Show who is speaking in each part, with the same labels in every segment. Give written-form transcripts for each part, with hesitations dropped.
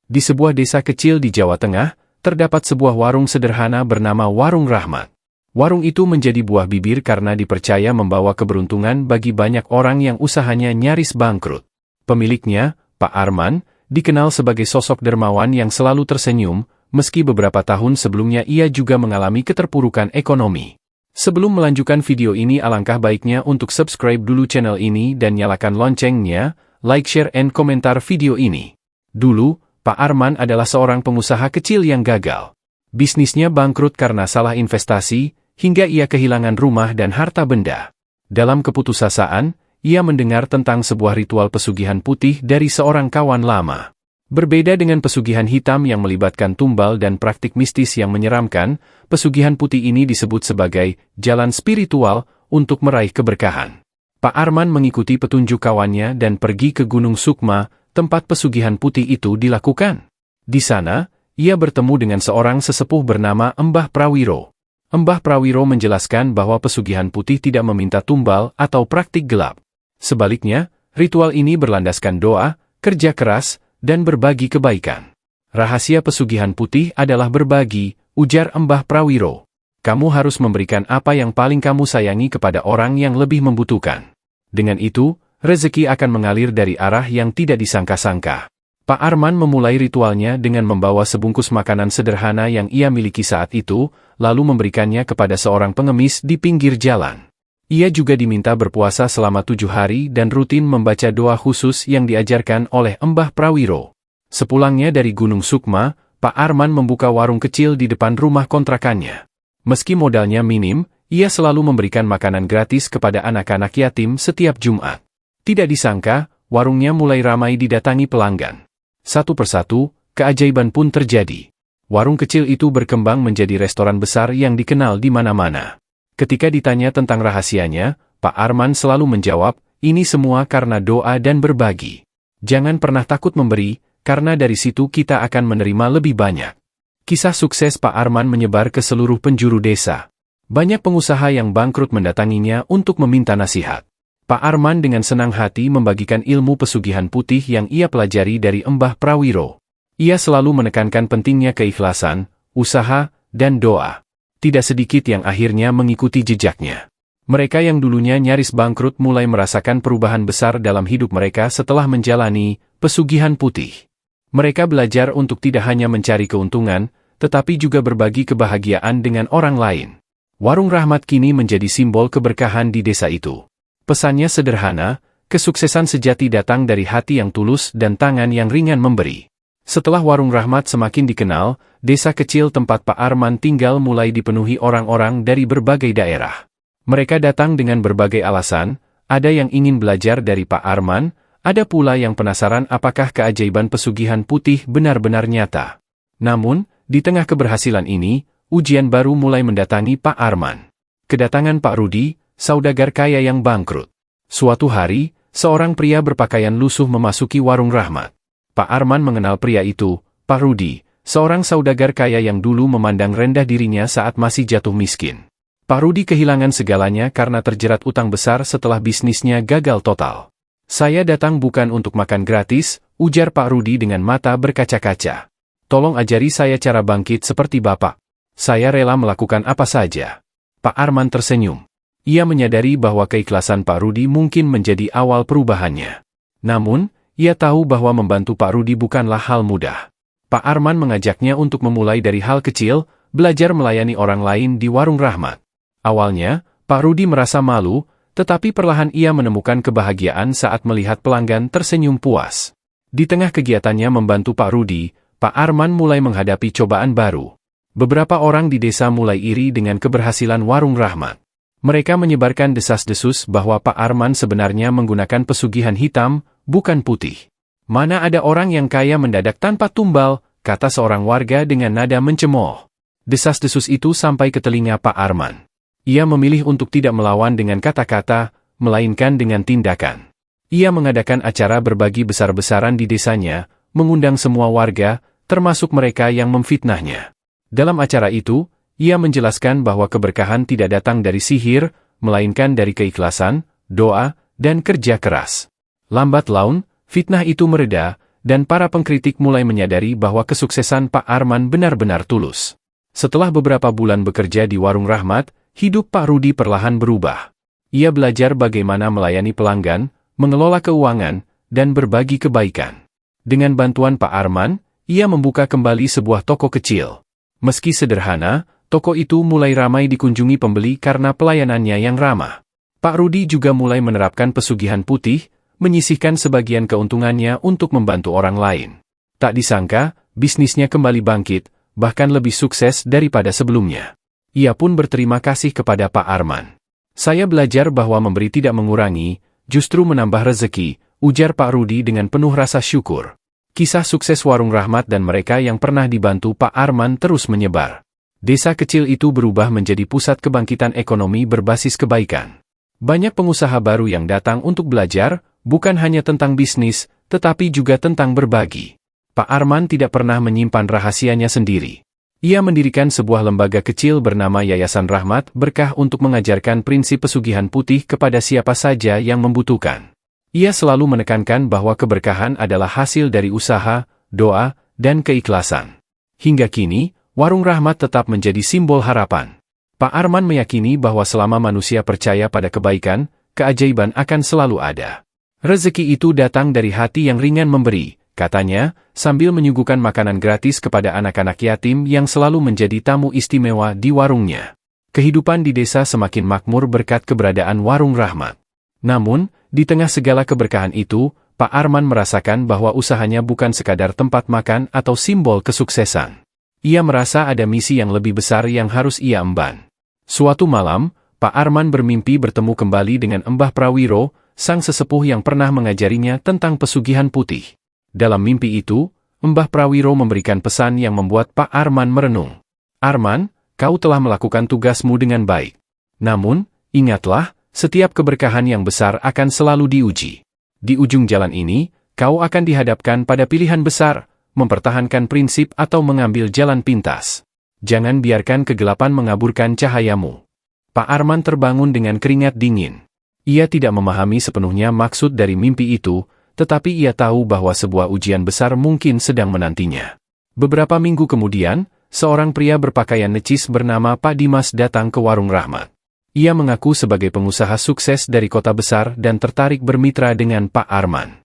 Speaker 1: Di sebuah desa kecil di Jawa Tengah, terdapat sebuah warung sederhana bernama Warung Rahmat. Warung itu menjadi buah bibir karena dipercaya membawa keberuntungan bagi banyak orang yang usahanya nyaris bangkrut. Pemiliknya, Pak Arman, dikenal sebagai sosok dermawan yang selalu tersenyum, meski beberapa tahun sebelumnya ia juga mengalami keterpurukan ekonomi. Sebelum melanjutkan video ini, alangkah baiknya untuk subscribe dulu channel ini dan nyalakan loncengnya, like, share, and komentar video ini. Dulu, Pak Arman adalah seorang pengusaha kecil yang gagal. Bisnisnya bangkrut karena salah investasi, hingga ia kehilangan rumah dan harta benda. Dalam keputusasaan, ia mendengar tentang sebuah ritual pesugihan putih dari seorang kawan lama. Berbeda dengan pesugihan hitam yang melibatkan tumbal dan praktik mistis yang menyeramkan, pesugihan putih ini disebut sebagai jalan spiritual untuk meraih keberkahan. Pak Arman mengikuti petunjuk kawannya dan pergi ke Gunung Sukma, tempat pesugihan putih itu dilakukan. Di sana, ia bertemu dengan seorang sesepuh bernama Mbah Prawiro. Mbah Prawiro menjelaskan bahwa pesugihan putih tidak meminta tumbal atau praktik gelap. Sebaliknya, ritual ini berlandaskan doa, kerja keras, dan berbagi kebaikan. Rahasia pesugihan putih adalah berbagi, ujar Mbah Prawiro. Kamu harus memberikan apa yang paling kamu sayangi kepada orang yang lebih membutuhkan. Dengan itu, rezeki akan mengalir dari arah yang tidak disangka-sangka. Pak Arman memulai ritualnya dengan membawa sebungkus makanan sederhana yang ia miliki saat itu, lalu memberikannya kepada seorang pengemis di pinggir jalan. Ia juga diminta berpuasa selama 7 hari dan rutin membaca doa khusus yang diajarkan oleh Mbah Prawiro. Sepulangnya dari Gunung Sukma, Pak Arman membuka warung kecil di depan rumah kontrakannya. Meski modalnya minim, ia selalu memberikan makanan gratis kepada anak-anak yatim setiap Jumat. Tidak disangka, warungnya mulai ramai didatangi pelanggan. Satu persatu, keajaiban pun terjadi. Warung kecil itu berkembang menjadi restoran besar yang dikenal di mana-mana. Ketika ditanya tentang rahasianya, Pak Arman selalu menjawab, ini semua karena doa dan berbagi. Jangan pernah takut memberi, karena dari situ kita akan menerima lebih banyak. Kisah sukses Pak Arman menyebar ke seluruh penjuru desa. Banyak pengusaha yang bangkrut mendatanginya untuk meminta nasihat. Pak Arman dengan senang hati membagikan ilmu pesugihan putih yang ia pelajari dari Mbah Prawiro. Ia selalu menekankan pentingnya keikhlasan, usaha, dan doa. Tidak sedikit yang akhirnya mengikuti jejaknya. Mereka yang dulunya nyaris bangkrut mulai merasakan perubahan besar dalam hidup mereka setelah menjalani pesugihan putih. Mereka belajar untuk tidak hanya mencari keuntungan, tetapi juga berbagi kebahagiaan dengan orang lain. Warung Rahmat kini menjadi simbol keberkahan di desa itu. Pesannya sederhana, kesuksesan sejati datang dari hati yang tulus dan tangan yang ringan memberi. Setelah Warung Rahmat semakin dikenal, desa kecil tempat Pak Arman tinggal mulai dipenuhi orang-orang dari berbagai daerah. Mereka datang dengan berbagai alasan, ada yang ingin belajar dari Pak Arman, ada pula yang penasaran apakah keajaiban pesugihan putih benar-benar nyata. Namun, di tengah keberhasilan ini, ujian baru mulai mendatangi Pak Arman. Kedatangan Pak Rudi, saudagar kaya yang bangkrut. Suatu hari, seorang pria berpakaian lusuh memasuki Warung Rahmat. Pak Arman mengenal pria itu, Pak Rudi, seorang saudagar kaya yang dulu memandang rendah dirinya saat masih jatuh miskin. Pak Rudi kehilangan segalanya karena terjerat utang besar setelah bisnisnya gagal total. Saya datang bukan untuk makan gratis, ujar Pak Rudi dengan mata berkaca-kaca. Tolong ajari saya cara bangkit seperti Bapak. Saya rela melakukan apa saja. Pak Arman tersenyum. Ia menyadari bahwa keikhlasan Pak Rudi mungkin menjadi awal perubahannya. Namun, ia tahu bahwa membantu Pak Rudi bukanlah hal mudah. Pak Arman mengajaknya untuk memulai dari hal kecil, belajar melayani orang lain di Warung Rahmat. Awalnya, Pak Rudi merasa malu, tetapi perlahan ia menemukan kebahagiaan saat melihat pelanggan tersenyum puas. Di tengah kegiatannya membantu Pak Rudi, Pak Arman mulai menghadapi cobaan baru. Beberapa orang di desa mulai iri dengan keberhasilan Warung Rahmat. Mereka menyebarkan desas-desus bahwa Pak Arman sebenarnya menggunakan pesugihan hitam, bukan putih. Mana ada orang yang kaya mendadak tanpa tumbal, kata seorang warga dengan nada mencemooh. Desas-desus itu sampai ke telinga Pak Arman. Ia memilih untuk tidak melawan dengan kata-kata, melainkan dengan tindakan. Ia mengadakan acara berbagi besar-besaran di desanya, mengundang semua warga, termasuk mereka yang memfitnahnya. Dalam acara itu, ia menjelaskan bahwa keberkahan tidak datang dari sihir, melainkan dari keikhlasan, doa, dan kerja keras. Lambat laun, fitnah itu mereda, dan para pengkritik mulai menyadari bahwa kesuksesan Pak Arman benar-benar tulus. Setelah beberapa bulan bekerja di Warung Rahmat, hidup Pak Rudi perlahan berubah. Ia belajar bagaimana melayani pelanggan, mengelola keuangan, dan berbagi kebaikan. Dengan bantuan Pak Arman, ia membuka kembali sebuah toko kecil. Meski sederhana, toko itu mulai ramai dikunjungi pembeli karena pelayanannya yang ramah. Pak Rudi juga mulai menerapkan pesugihan putih, menyisihkan sebagian keuntungannya untuk membantu orang lain. Tak disangka, bisnisnya kembali bangkit, bahkan lebih sukses daripada sebelumnya. Ia pun berterima kasih kepada Pak Arman. "Saya belajar bahwa memberi tidak mengurangi, justru menambah rezeki," ujar Pak Rudi dengan penuh rasa syukur. Kisah sukses Warung Rahmat dan mereka yang pernah dibantu Pak Arman terus menyebar. Desa kecil itu berubah menjadi pusat kebangkitan ekonomi berbasis kebaikan. Banyak pengusaha baru yang datang untuk belajar, bukan hanya tentang bisnis, tetapi juga tentang berbagi. Pak Arman tidak pernah menyimpan rahasianya sendiri. Ia mendirikan sebuah lembaga kecil bernama Yayasan Rahmat Berkah untuk mengajarkan prinsip pesugihan putih kepada siapa saja yang membutuhkan. Ia selalu menekankan bahwa keberkahan adalah hasil dari usaha, doa, dan keikhlasan. Hingga kini, Warung Rahmat tetap menjadi simbol harapan. Pak Arman meyakini bahwa selama manusia percaya pada kebaikan, keajaiban akan selalu ada. "Rezeki itu datang dari hati yang ringan memberi," katanya, sambil menyuguhkan makanan gratis kepada anak-anak yatim yang selalu menjadi tamu istimewa di warungnya. Kehidupan di desa semakin makmur berkat keberadaan Warung Rahmat. Namun, di tengah segala keberkahan itu, Pak Arman merasakan bahwa usahanya bukan sekadar tempat makan atau simbol kesuksesan. Ia merasa ada misi yang lebih besar yang harus ia emban. Suatu malam, Pak Arman bermimpi bertemu kembali dengan Mbah Prawiro, sang sesepuh yang pernah mengajarinya tentang pesugihan putih. Dalam mimpi itu, Mbah Prawiro memberikan pesan yang membuat Pak Arman merenung. "Arman, kau telah melakukan tugasmu dengan baik. Namun, ingatlah, setiap keberkahan yang besar akan selalu diuji. Di ujung jalan ini, kau akan dihadapkan pada pilihan besar, mempertahankan prinsip atau mengambil jalan pintas. Jangan biarkan kegelapan mengaburkan cahayamu." Pak Arman terbangun dengan keringat dingin. Ia tidak memahami sepenuhnya maksud dari mimpi itu, tetapi ia tahu bahwa sebuah ujian besar mungkin sedang menantinya. Beberapa minggu kemudian, seorang pria berpakaian necis bernama Pak Dimas datang ke Warung Rahmat. Ia mengaku sebagai pengusaha sukses dari kota besar dan tertarik bermitra dengan Pak Arman.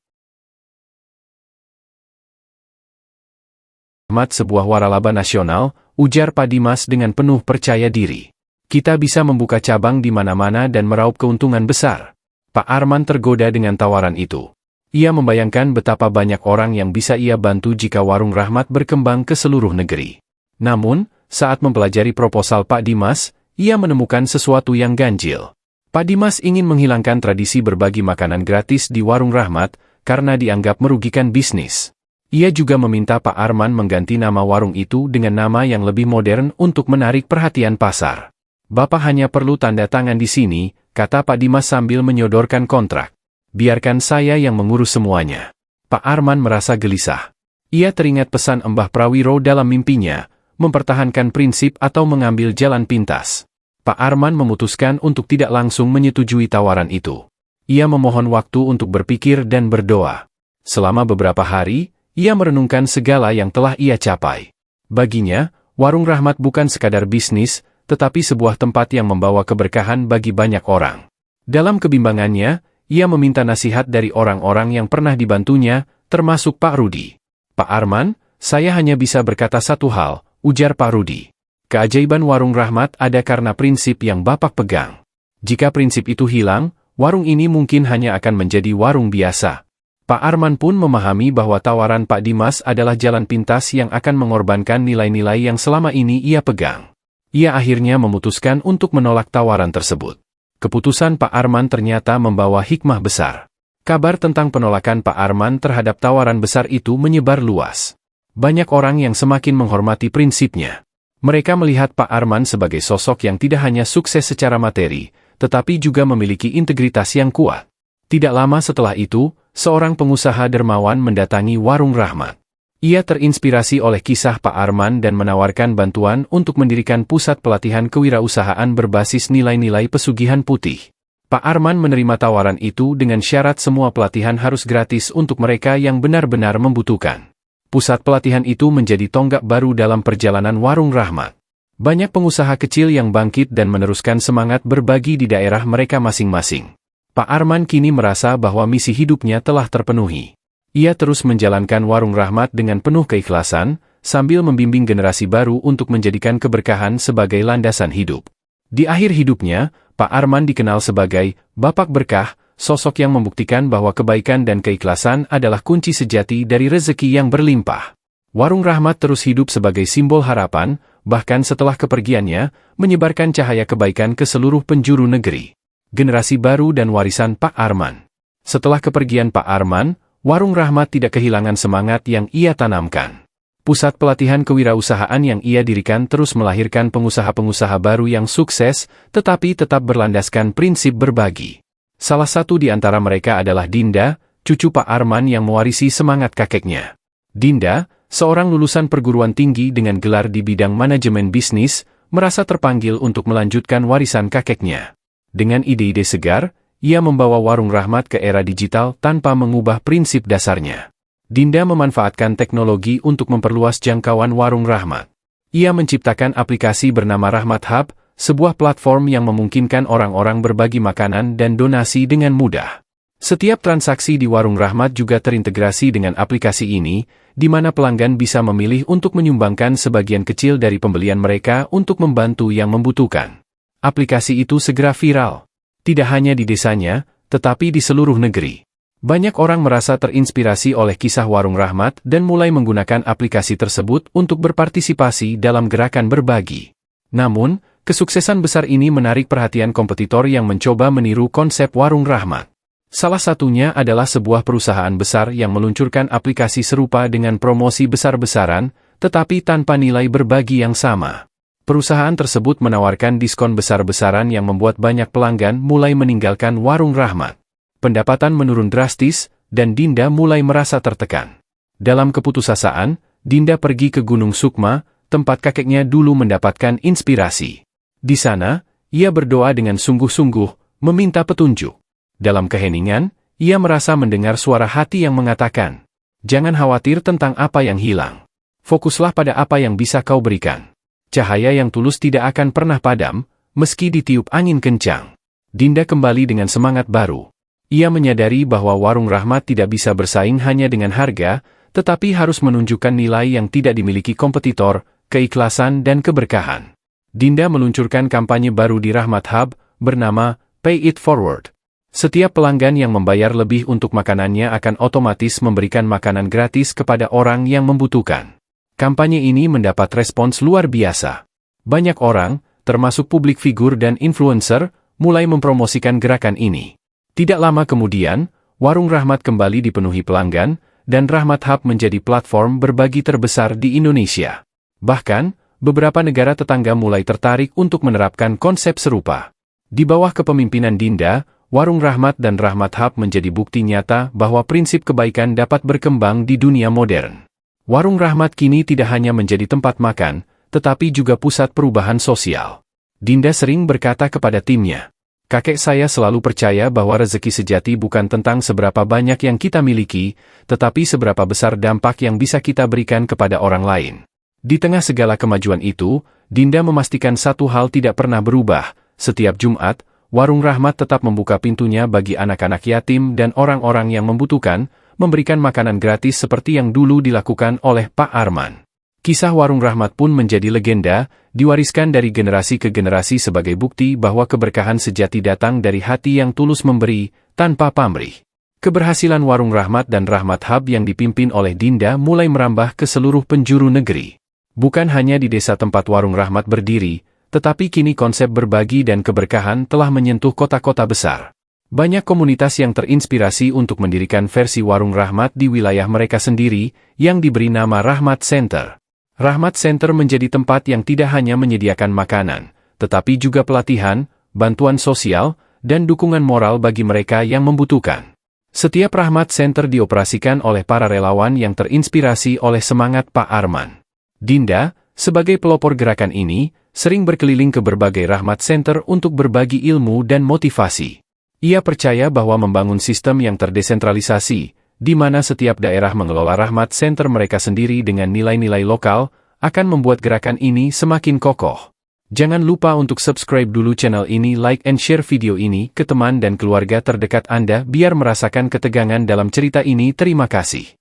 Speaker 1: "Rahmat sebuah waralaba nasional," ujar Pak Dimas dengan penuh percaya diri. "Kita bisa membuka cabang di mana-mana dan meraup keuntungan besar." Pak Arman tergoda dengan tawaran itu. Ia membayangkan betapa banyak orang yang bisa ia bantu jika Warung Rahmat berkembang ke seluruh negeri. Namun, saat mempelajari proposal Pak Dimas, ia menemukan sesuatu yang ganjil. Pak Dimas ingin menghilangkan tradisi berbagi makanan gratis di Warung Rahmat karena dianggap merugikan bisnis. Ia juga meminta Pak Arman mengganti nama warung itu dengan nama yang lebih modern untuk menarik perhatian pasar. "Bapak hanya perlu tanda tangan di sini," kata Pak Dimas sambil menyodorkan kontrak. "Biarkan saya yang mengurus semuanya." Pak Arman merasa gelisah. Ia teringat pesan Mbah Prawiro dalam mimpinya, mempertahankan prinsip atau mengambil jalan pintas. Pak Arman memutuskan untuk tidak langsung menyetujui tawaran itu. Ia memohon waktu untuk berpikir dan berdoa. Selama beberapa hari, ia merenungkan segala yang telah ia capai. Baginya, Warung Rahmat bukan sekadar bisnis, tetapi sebuah tempat yang membawa keberkahan bagi banyak orang. Dalam kebimbangannya, ia meminta nasihat dari orang-orang yang pernah dibantunya, termasuk Pak Rudi. "Pak Arman, saya hanya bisa berkata satu hal," ujar Pak Rudi. "Keajaiban Warung Rahmat ada karena prinsip yang Bapak pegang. Jika prinsip itu hilang, warung ini mungkin hanya akan menjadi warung biasa." Pak Arman pun memahami bahwa tawaran Pak Dimas adalah jalan pintas yang akan mengorbankan nilai-nilai yang selama ini ia pegang. Ia akhirnya memutuskan untuk menolak tawaran tersebut. Keputusan Pak Arman ternyata membawa hikmah besar. Kabar tentang penolakan Pak Arman terhadap tawaran besar itu menyebar luas. Banyak orang yang semakin menghormati prinsipnya. Mereka melihat Pak Arman sebagai sosok yang tidak hanya sukses secara materi, tetapi juga memiliki integritas yang kuat. Tidak lama setelah itu, seorang pengusaha dermawan mendatangi Warung Rahmat. Ia terinspirasi oleh kisah Pak Arman dan menawarkan bantuan untuk mendirikan pusat pelatihan kewirausahaan berbasis nilai-nilai pesugihan putih. Pak Arman menerima tawaran itu dengan syarat semua pelatihan harus gratis untuk mereka yang benar-benar membutuhkan. Pusat pelatihan itu menjadi tonggak baru dalam perjalanan Warung Rahmat. Banyak pengusaha kecil yang bangkit dan meneruskan semangat berbagi di daerah mereka masing-masing. Pak Arman kini merasa bahwa misi hidupnya telah terpenuhi. Ia terus menjalankan Warung Rahmat dengan penuh keikhlasan, sambil membimbing generasi baru untuk menjadikan keberkahan sebagai landasan hidup. Di akhir hidupnya, Pak Arman dikenal sebagai Bapak Berkah, sosok yang membuktikan bahwa kebaikan dan keikhlasan adalah kunci sejati dari rezeki yang berlimpah. Warung Rahmat terus hidup sebagai simbol harapan, bahkan setelah kepergiannya, menyebarkan cahaya kebaikan ke seluruh penjuru negeri. Generasi baru dan warisan Pak Arman. Setelah kepergian Pak Arman, Warung Rahmat tidak kehilangan semangat yang ia tanamkan. Pusat pelatihan kewirausahaan yang ia dirikan terus melahirkan pengusaha-pengusaha baru yang sukses, tetapi tetap berlandaskan prinsip berbagi. Salah satu di antara mereka adalah Dinda, cucu Pak Arman yang mewarisi semangat kakeknya. Dinda, seorang lulusan perguruan tinggi dengan gelar di bidang manajemen bisnis, merasa terpanggil untuk melanjutkan warisan kakeknya. Dengan ide-ide segar, ia membawa Warung Rahmat ke era digital tanpa mengubah prinsip dasarnya. Dinda memanfaatkan teknologi untuk memperluas jangkauan Warung Rahmat. Ia menciptakan aplikasi bernama Rahmat Hub, sebuah platform yang memungkinkan orang-orang berbagi makanan dan donasi dengan mudah. Setiap transaksi di Warung Rahmat juga terintegrasi dengan aplikasi ini, di mana pelanggan bisa memilih untuk menyumbangkan sebagian kecil dari pembelian mereka untuk membantu yang membutuhkan. Aplikasi itu segera viral. Tidak hanya di desanya, tetapi di seluruh negeri. Banyak orang merasa terinspirasi oleh kisah Warung Rahmat dan mulai menggunakan aplikasi tersebut untuk berpartisipasi dalam gerakan berbagi. Namun, kesuksesan besar ini menarik perhatian kompetitor yang mencoba meniru konsep Warung Rahmat. Salah satunya adalah sebuah perusahaan besar yang meluncurkan aplikasi serupa dengan promosi besar-besaran, tetapi tanpa nilai berbagi yang sama. Perusahaan tersebut menawarkan diskon besar-besaran yang membuat banyak pelanggan mulai meninggalkan Warung Rahmat. Pendapatan menurun drastis, dan Dinda mulai merasa tertekan. Dalam keputusasaan, Dinda pergi ke Gunung Sukma, tempat kakeknya dulu mendapatkan inspirasi. Di sana, ia berdoa dengan sungguh-sungguh, meminta petunjuk. Dalam keheningan, ia merasa mendengar suara hati yang mengatakan, "Jangan khawatir tentang apa yang hilang. Fokuslah pada apa yang bisa kau berikan. Cahaya yang tulus tidak akan pernah padam, meski ditiup angin kencang." Dinda kembali dengan semangat baru. Ia menyadari bahwa Warung Rahmat tidak bisa bersaing hanya dengan harga, tetapi harus menunjukkan nilai yang tidak dimiliki kompetitor, keikhlasan dan keberkahan. Dinda meluncurkan kampanye baru di Rahmat Hub, bernama Pay It Forward. Setiap pelanggan yang membayar lebih untuk makanannya akan otomatis memberikan makanan gratis kepada orang yang membutuhkan. Kampanye ini mendapat respons luar biasa. Banyak orang, termasuk publik figur dan influencer, mulai mempromosikan gerakan ini. Tidak lama kemudian, Warung Rahmat kembali dipenuhi pelanggan, dan Rahmat Hub menjadi platform berbagi terbesar di Indonesia. Bahkan, beberapa negara tetangga mulai tertarik untuk menerapkan konsep serupa. Di bawah kepemimpinan Dinda, Warung Rahmat dan Rahmat Hub menjadi bukti nyata bahwa prinsip kebaikan dapat berkembang di dunia modern. Warung Rahmat kini tidak hanya menjadi tempat makan, tetapi juga pusat perubahan sosial. Dinda sering berkata kepada timnya, "Kakek saya selalu percaya bahwa rezeki sejati bukan tentang seberapa banyak yang kita miliki, tetapi seberapa besar dampak yang bisa kita berikan kepada orang lain." Di tengah segala kemajuan itu, Dinda memastikan satu hal tidak pernah berubah. Setiap Jumat, Warung Rahmat tetap membuka pintunya bagi anak-anak yatim dan orang-orang yang membutuhkan, memberikan makanan gratis seperti yang dulu dilakukan oleh Pak Arman. Kisah Warung Rahmat pun menjadi legenda, diwariskan dari generasi ke generasi sebagai bukti bahwa keberkahan sejati datang dari hati yang tulus memberi, tanpa pamrih. Keberhasilan Warung Rahmat dan Rahmat Hub yang dipimpin oleh Dinda mulai merambah ke seluruh penjuru negeri. Bukan hanya di desa tempat Warung Rahmat berdiri, tetapi kini konsep berbagi dan keberkahan telah menyentuh kota-kota besar. Banyak komunitas yang terinspirasi untuk mendirikan versi Warung Rahmat di wilayah mereka sendiri, yang diberi nama Rahmat Center. Rahmat Center menjadi tempat yang tidak hanya menyediakan makanan, tetapi juga pelatihan, bantuan sosial, dan dukungan moral bagi mereka yang membutuhkan. Setiap Rahmat Center dioperasikan oleh para relawan yang terinspirasi oleh semangat Pak Arman. Dinda, sebagai pelopor gerakan ini, sering berkeliling ke berbagai Rahmat Center untuk berbagi ilmu dan motivasi. Ia percaya bahwa membangun sistem yang terdesentralisasi, di mana setiap daerah mengelola Rahmat Center mereka sendiri dengan nilai-nilai lokal, akan membuat gerakan ini semakin kokoh. Jangan lupa untuk subscribe dulu channel ini, like and share video ini ke teman dan keluarga terdekat Anda biar merasakan ketegangan dalam cerita ini. Terima kasih.